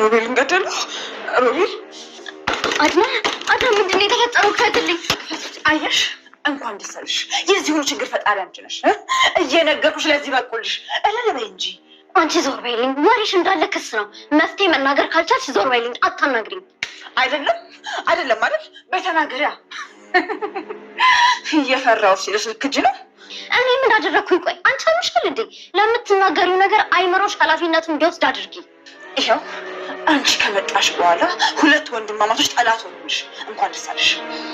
ሮቤል እንገደለው። ሮቤል አድናን ምንድን ነው የተፈጠረው? ክፈትልኝ። አየሽ እንኳን ደስ አለሽ። የዚህ ሁሉ ችግር ፈጣሪ አንቺ ነሽ። እየነገርኩሽ ለዚህ በቁልሽ። እልል በይ እንጂ አንቺ ዞር በይልኝ። ወሬሽ እንዳለ ክስ ነው። መፍትሄ መናገር ካልቻልሽ ዞር በይልኝ። አታናግሪኝ። አይደለም ማለት በተናገሪያ እየፈራው ሲልሽ ልክጅ ነው። እኔ ምን አደረኩኝ? ቆይ አንቺ አልሽል እንዴ? ለምትናገሪው ነገር አይምሮሽ ኃላፊነቱን እንዲወስድ አድርጊ። ይሄው አንቺ ከመጣሽ በኋላ ሁለት ወንድማማቾች ጠላት ሆኑልሽ። እንኳን ደስ አለሽ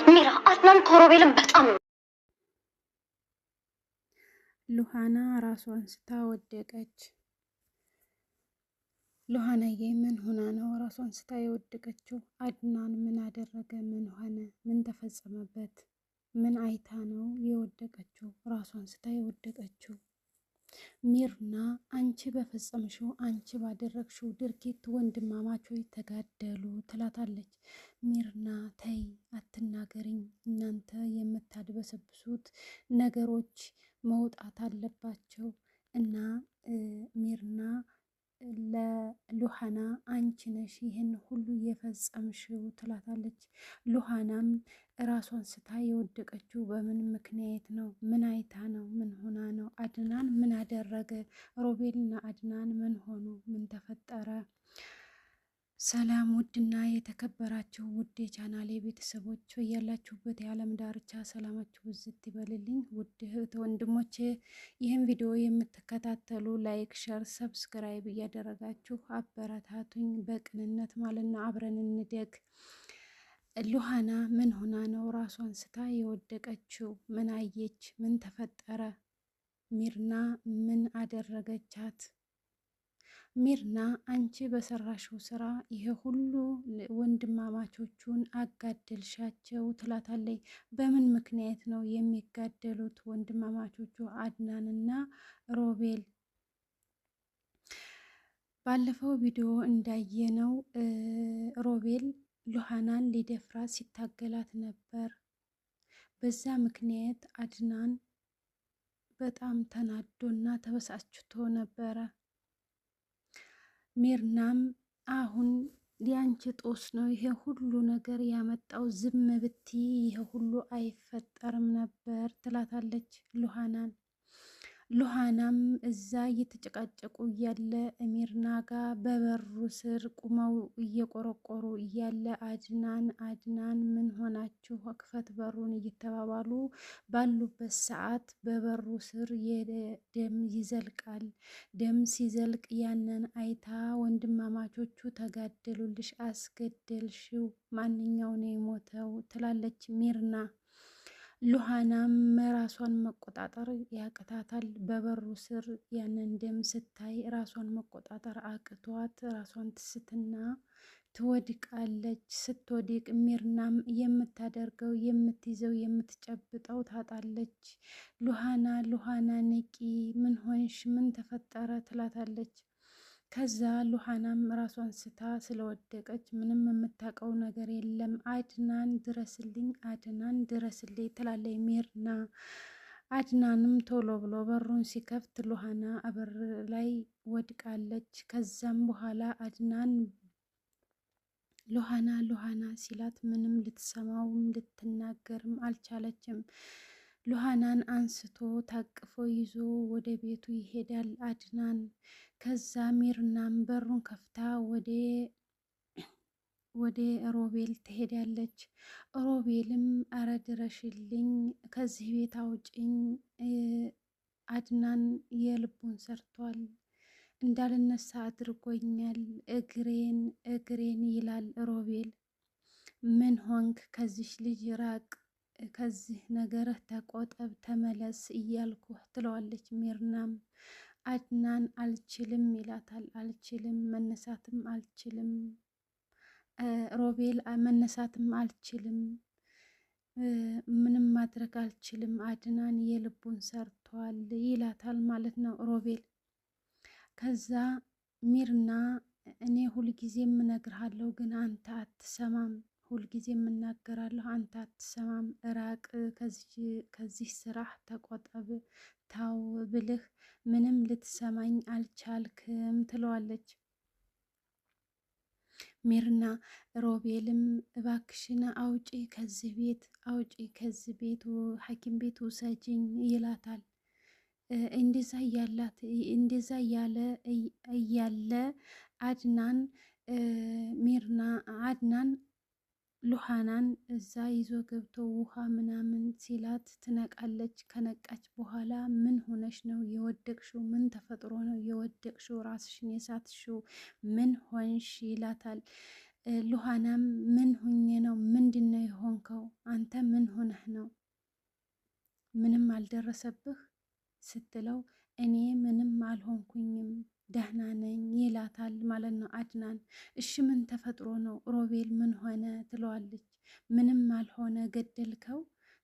ሚራ። አድናን ከሮቤልን በጣም ሉሃና ራሷን ስታ ወደቀች። ሉሃናዬ ምን ሆና ነው ራሷን ስታ የወደቀችው? አድናን ምን አደረገ? ምን ሆነ? ምን ተፈጸመበት? ምን አይታ ነው የወደቀችው? ራሷን ስታ የወደቀችው? ሚርና አንቺ በፈጸምሽው አንቺ ባደረግሽው ድርጊት ወንድማማቾች ተጋደሉ ትላታለች። ሚርና ተይ አትናገሪኝ፣ እናንተ የምታድበሰብሱት ነገሮች መውጣት አለባቸው እና ሚርና ለሉሃና አንቺ ነሽ ይህን ሁሉ የፈጸምሽው ትላታለች። ሉሃናም ራሷን ስታ የወደቀችው በምን ምክንያት ነው? ምን አይታ ነው? ምን ሆና ነው? አድናን ምን አደረገ? ሮቤልና አድናን ምን ሆኑ? ምን ተፈጠረ? ሰላም ውድና የተከበራችሁ ውድ የቻናሌ ቤተሰቦች ያላችሁበት የዓለም ዳርቻ ሰላማችሁ ብዝት ይበልልኝ። ውድ እህት ወንድሞቼ ይህን ቪዲዮ የምትከታተሉ ላይክ፣ ሸር፣ ሰብስክራይብ እያደረጋችሁ አበረታቱኝ በቅንነት ማለት ነው። አብረን እንደግ። ሉሃና ምን ሆና ነው ራሷን ስታ የወደቀችው? ምን አየች? ምን ተፈጠረ? ሚርና ምን አደረገቻት? ሚርና አንቺ በሰራሽው ስራ ይሄ ሁሉ ወንድማማቾቹን አጋደልሻቸው ትላታለች። በምን ምክንያት ነው የሚጋደሉት ወንድማማቾቹ አድናንና ሮቤል? ባለፈው ቪዲዮ እንዳየነው ሮቤል ሉሃናን ሊደፍራት ሲታገላት ነበር። በዛ ምክንያት አድናን በጣም ተናዶና ተበሳጭቶ ነበረ። ሚርናም አሁን ያንቺ ጦስ ነው ይሄ ሁሉ ነገር ያመጣው፣ ዝም ብቲ ይሄ ሁሉ አይፈጠርም ነበር ትላታለች ሉሃናን። ሉሃናም እዛ እየተጨቃጨቁ እያለ ሚርና ጋር በበሩ ስር ቁመው እየቆረቆሩ እያለ አድናን ምን ሆናችሁ ክፈት በሩን እየተባባሉ ባሉበት ሰዓት በበሩ ስር ደም ይዘልቃል። ደም ሲዘልቅ ያንን አይታ ወንድማማቾቹ ተጋደሉልሽ፣ አስገደልሽው፣ ማንኛው ነው የሞተው ትላለች ሚርና። ሉሃናም ራሷን መቆጣጠር ያቅታታል። በበሩ ስር ያንን ደም ስታይ ራሷን መቆጣጠር አቅቷት ራሷን ትስትና ትወድቃለች። ስትወድቅ ሚርናም የምታደርገው የምትይዘው የምትጨብጠው ታጣለች። ሉሃና ንቂ፣ ምን ሆንሽ? ምን ተፈጠረ? ትላታለች። ከዛ ሉሃናም ራሷን ስታ ስለወደቀች ምንም የምታውቀው ነገር የለም። አድናን ድረስልኝ፣ አድናን ድረስልኝ ትላለች ሚርና። አድናንም ቶሎ ብሎ በሩን ሲከፍት ሉሃና በር ላይ ወድቃለች። ከዛም በኋላ አድናን ሉሃና ሲላት ምንም ልትሰማውም ልትናገርም አልቻለችም። ሉሃናን አንስቶ ታቅፎ ይዞ ወደ ቤቱ ይሄዳል አድናን። ከዛ ሚርናም በሩን ከፍታ ወደ ሮቤል ትሄዳለች። ሮቤልም አረ ድረሽልኝ፣ ከዚህ ቤት አውጭኝ፣ አድናን የልቡን ሰርቷል፣ እንዳልነሳ አድርጎኛል፣ እግሬን ይላል ሮቤል። ምን ሆንክ? ከዚህ ልጅ ራቅ፣ ከዚህ ነገርህ ተቆጠብ፣ ተመለስ እያልኩህ ትለዋለች ሚርናም። አድናን አልችልም ይላታል። አልችልም፣ መነሳትም አልችልም፣ ሮቤል መነሳትም አልችልም፣ ምንም ማድረግ አልችልም፣ አድናን የልቡን ሰርቷል ይላታል ማለት ነው ሮቤል። ከዛ ሚርና እኔ ሁልጊዜ የምነግርሃለሁ ግን አንተ አትሰማም፣ ሁልጊዜ የምናገራለሁ አንተ አትሰማም፣ ራቅ፣ ከዚህ ስራህ ተቆጠብ፣ ታው ብልህ ምንም ልትሰማኝ አልቻልክም ትለዋለች። ሚርና ሮቤልም እባክሽን አውጪ ከዚህ ቤት አውጪ ከዚህ ቤት ሐኪም ቤት ውሰጅኝ ይላታል። እንደዛ እያለ አድናን አድናን ሉሃናን እዛ ይዞ ገብቶ ውሃ ምናምን ሲላት ትነቃለች። ከነቃች በኋላ ምን ሆነሽ ነው የወደቅሽው? ምን ተፈጥሮ ነው የወደቅሽው? ራስሽን የሳትሽው ምን ሆንሽ? ይላታል። ሉሃናም ምን ሁኜ ነው? ምንድን ነው የሆንከው? አንተ ምን ሆነህ ነው? ምንም አልደረሰብህ ስትለው እኔ ምንም አልሆንኩኝም ደህና ነኝ ይላታል ማለት ነው አድናን። እሺ ምን ተፈጥሮ ነው? ሮቤል ምን ሆነ? ትለዋለች። ምንም አልሆነ ገደልከው?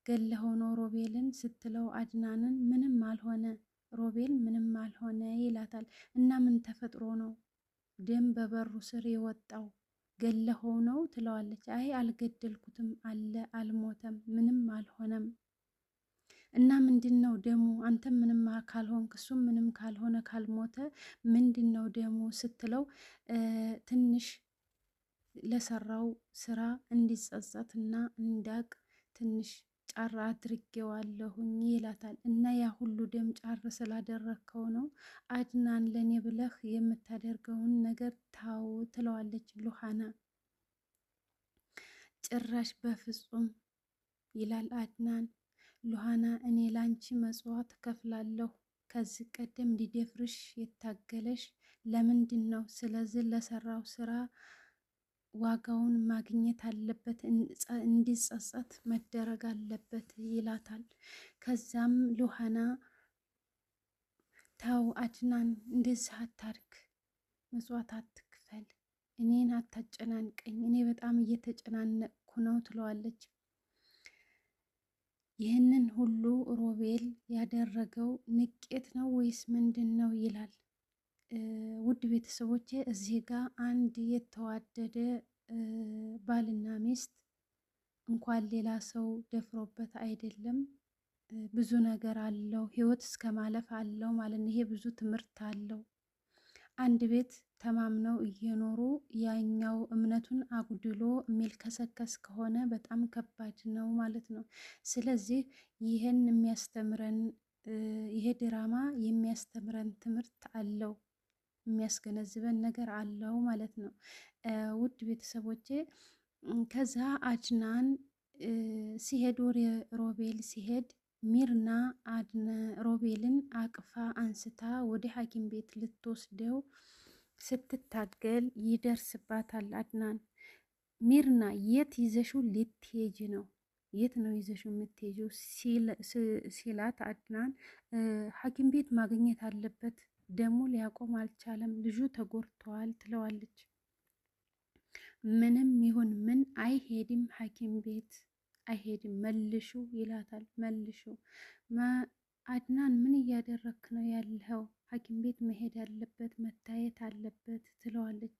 ገለኸው ነው ሮቤልን ስትለው አድናንን ምንም አልሆነ ሮቤል ምንም አልሆነ ይላታል። እና ምን ተፈጥሮ ነው ደም በበሩ ስር የወጣው? ገለኸው ነው ትለዋለች። አይ አልገደልኩትም አለ አልሞተም፣ ምንም አልሆነም። እና ምንድን ነው ደሙ? አንተ ምንም ካልሆንክ እሱም ምንም ካልሆነ ካልሞተ ምንድን ነው ደሙ ስትለው ትንሽ ለሰራው ስራ እንዲጸጸትና እንዳቅ ትንሽ ጫራ አድርጌዋለሁኝ ይላታል። እና ያ ሁሉ ደም ጫር ስላደረግከው ነው አድናን፣ ለኔ ብለህ የምታደርገውን ነገር ታው ትለዋለች ሉሃና። ጭራሽ በፍጹም ይላል አድናን። ሉሃና እኔ ላንቺ መጽዋዕት ከፍላለሁ። ከዚህ ቀደም ሊደፍርሽ የታገለሽ ለምንድን ነው? ስለዚህ ለሰራው ስራ ዋጋውን ማግኘት አለበት፣ እንዲጸጸት መደረግ አለበት ይላታል። ከዛም ሉሃና ተው አድናን፣ እንደዚህ አታርግ፣ መጽዋዕት አትክፈል፣ እኔን አታጨናንቀኝ፣ እኔ በጣም እየተጨናነቅኩ ነው ትለዋለች። ይህንን ሁሉ ሮቤል ያደረገው ንቄት ነው ወይስ ምንድን ነው ይላል። ውድ ቤተሰቦቼ እዚህ ጋር አንድ የተዋደደ ባልና ሚስት እንኳን ሌላ ሰው ደፍሮበት አይደለም ብዙ ነገር አለው፣ ህይወት እስከ ማለፍ አለው ማለት ነው። ይሄ ብዙ ትምህርት አለው። አንድ ቤት ተማምነው እየኖሩ ያኛው እምነቱን አጉድሎ የሚልከሰከስ ከሆነ በጣም ከባድ ነው ማለት ነው። ስለዚህ ይህን የሚያስተምረን ይሄ ድራማ የሚያስተምረን ትምህርት አለው፣ የሚያስገነዝበን ነገር አለው ማለት ነው። ውድ ቤተሰቦቼ ከዛ አድናን ሲሄድ ወደ ሮቤል ሲሄድ ሚርና ሮቤልን አቅፋ አንስታ ወደ ሐኪም ቤት ልትወስደው ስትታገል ይደርስባታል አድናን። ሚርና የት ይዘሽው ልትሄጂ ነው? የት ነው ይዘሽው የምትሄጂው ሲላት አድናን ሐኪም ቤት ማግኘት አለበት፣ ደሙ ሊያቆም አልቻለም፣ ልጁ ተጎድተዋል ትለዋለች። ምንም ይሁን ምን አይሄድም ሐኪም ቤት አይሄድም፣ መልሹ ይላታል። መልሹ አድናን ምን እያደረክ ነው ያለኸው? ሐኪም ቤት መሄድ አለበት፣ መታየት አለበት ትለዋለች።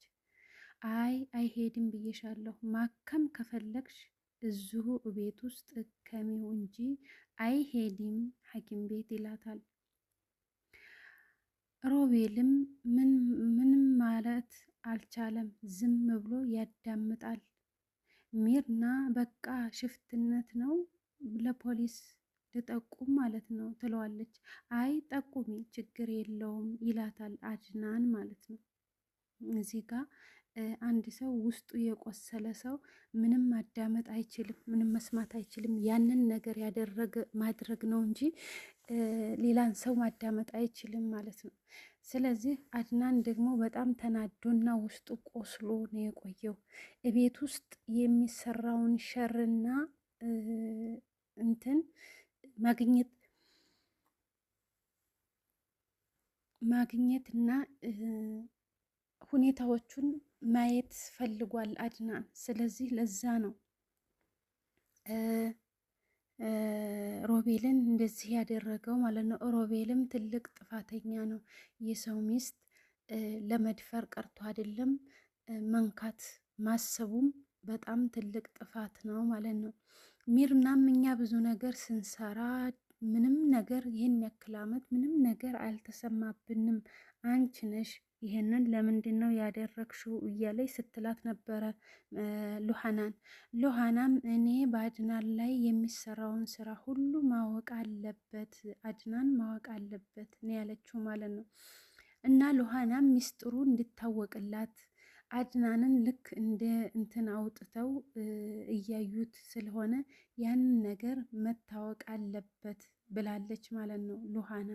አይ አይሄድም ብዬሻለሁ፣ ማከም ከፈለግሽ እዚሁ ቤት ውስጥ እከሚው እንጂ አይሄድም ሐኪም ቤት ይላታል። ሮቤልም ምንም ማለት አልቻለም፣ ዝም ብሎ ያዳምጣል። ሚርና በቃ ሽፍትነት ነው ለፖሊስ ልጠቁም ማለት ነው ትለዋለች። አይ ጠቁሚ ችግር የለውም ይላታል አድናን ማለት ነው። እዚህ ጋር አንድ ሰው ውስጡ የቆሰለ ሰው ምንም ማዳመጥ አይችልም፣ ምንም መስማት አይችልም። ያንን ነገር ያደረገ ማድረግ ነው እንጂ ሌላን ሰው ማዳመጥ አይችልም ማለት ነው። ስለዚህ አድናን ደግሞ በጣም ተናዶና ውስጡ ቆስሎ ነው የቆየው። ቤት ውስጥ የሚሰራውን ሸርና እንትን ማግኘትና ሁኔታዎቹን ማየት ፈልጓል አድናን። ስለዚህ ለዛ ነው ሮቤልን እንደዚህ ያደረገው ማለት ነው። ሮቤልም ትልቅ ጥፋተኛ ነው። የሰው ሚስት ለመድፈር ቀርቶ አይደለም መንካት ማሰቡም በጣም ትልቅ ጥፋት ነው ማለት ነው። ሚርናም እኛ ብዙ ነገር ስንሰራ ምንም ነገር ይህን ያክል ዓመት ምንም ነገር አልተሰማብንም፣ አንቺ ነሽ ይሄንን ለምንድን ነው ያደረግሽው እያለች ስትላት ነበረ ሉሃናም እኔ በአድናን ላይ የሚሰራውን ስራ ሁሉ ማወቅ አለበት፣ አድናን ማወቅ አለበት ነው ያለችው ማለት ነው። እና ሉሃናም ሚስጥሩ እንዲታወቅላት አድናንን ልክ እንደ እንትን አውጥተው እያዩት ስለሆነ ያንን ነገር መታወቅ አለበት ብላለች ማለት ነው ሉሃና።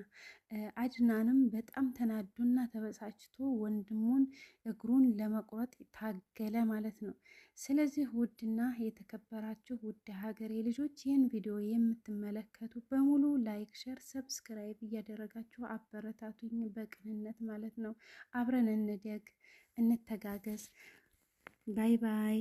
አድናንም በጣም ተናዶና ተበሳጭቶ ወንድሙን እግሩን ለመቁረጥ ታገለ ማለት ነው። ስለዚህ ውድና የተከበራችሁ ውድ ሀገሬ ልጆች ይህን ቪዲዮ የምትመለከቱ በሙሉ ላይክ፣ ሸር፣ ሰብስክራይብ እያደረጋችሁ አበረታቱኝ በቅንነት ማለት ነው። አብረን እንደግ፣ እንተጋገዝ። ባይ ባይ።